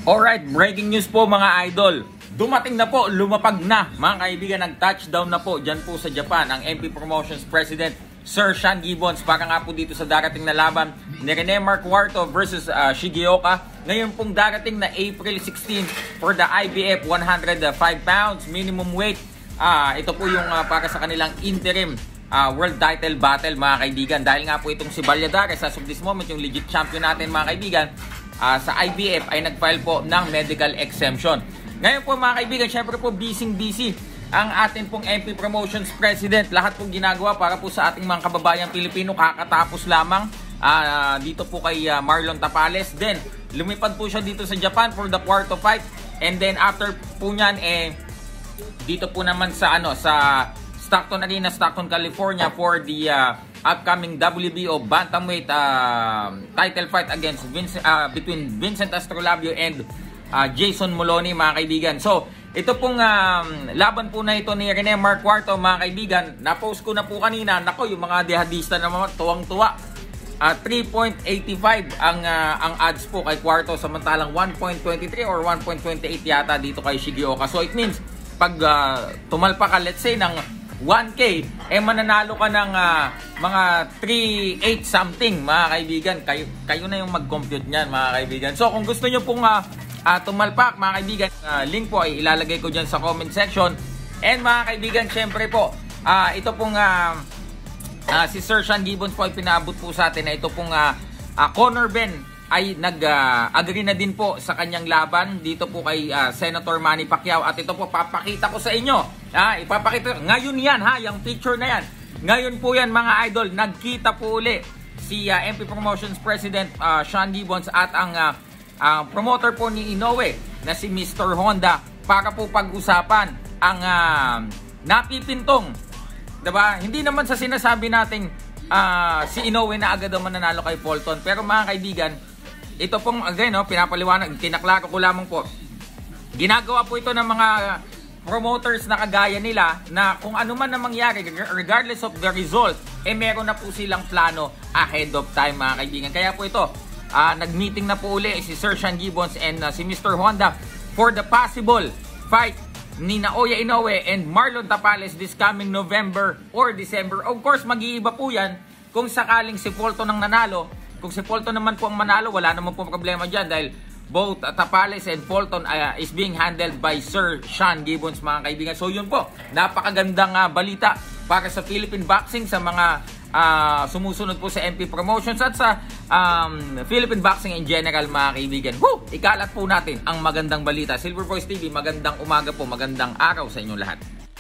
Alright, breaking news po mga idol. Dumating na po, lumapag na mga kaibigan, nag-touchdown na po dyan po sa Japan ang MP Promotions President Sir Sean Gibbons para nga po dito sa darating na laban ni Rene Marcuarto versus Shigeoka. Ngayon pong darating na April 16 for the IBF 105 pounds minimum weight. Ito po yung para sa kanilang interim world title battle mga kaibigan. Dahil nga po itong si Valladares as of this moment, yung legit champion natin mga kaibigan, sa IBF ay nag-file po ng medical exemption. Ngayon po mga kaibigan, syempre po busy ang atin pong MP Promotions President. Lahat pong ginagawa para po sa ating mga kababayang Pilipino. Kakatapos lamang dito po kay Marlon Tapales. Then lumipad po siya dito sa Japan for the quarter fight. And then after po niyan dito po naman sa sa Stockton Arena, Stockton, California for the upcoming WBO bantamweight title fight against between Vincent Astrolabio and Jason Moloney mga kaibigan. So ito pong laban po na ito ni Rene Marcuarto mga kaibigan, na-post ko na po kanina. Nako, yung mga dehadista naman tuwang-tuwa. 3.85 ang odds po kay Cuarto, samantalang 1.23 or 1.28 yata dito kay Shigeoka. So it means pag tumalpa ka let's say ng 1K, mananalo ka ng mga 3.8 something mga kaibigan. Kayo na yung mag-compute niyan mga kaibigan. So kung gusto nyo pong tumalpak mga kaibigan, link po ay ilalagay ko dyan sa comment section. And mga kaibigan, syempre po, ito pong si Sir Sean Gibbons po ay pinaabot po sa atin na ito pong Conor Ben ay nag-agree na din po sa kanyang laban dito po kay Senator Manny Pacquiao. At ito po papakita ko sa inyo. Ipapakita ngayon yan yung picture na yan. Ngayon po yan mga idol, nagkita po uli si MP Promotions President Sean Gibbons at ang promoter po ni Inoue na si Mr. Honda para po pag-usapan ang napipintong, diba? Hindi naman sa sinasabi nating si Inoue na agad ang mananalo kay Fulton. Pero mga kaibigan, ito pong again, pinapaliwanag, kinaklaro ko lamang po. Ginagawa po ito ng mga promoters na kagaya nila na kung ano man na mangyari, regardless of the result, meron na po silang plano ahead of time mga kaibigan. Kaya po ito, nag-meeting na po uli si Sir Sean Gibbons and si Mr. Honda for the possible fight ni Naoya Inoue and Marlon Tapales this coming November or December. Of course, mag-iiba po yan kung sakaling si Fulton ang nanalo. Kung si Fulton naman po ang manalo, wala naman po problema dyan dahil both Tapales and Fulton is being handled by Sir Sean Gibbons mga kaibigan. So yun po, napakagandang balita para sa Philippine Boxing, sa mga sumusunod po sa MP Promotions at sa Philippine Boxing in general mga kaibigan. Ikalat po natin ang magandang balita. Silver Voice TV, magandang umaga po, magandang araw sa inyong lahat.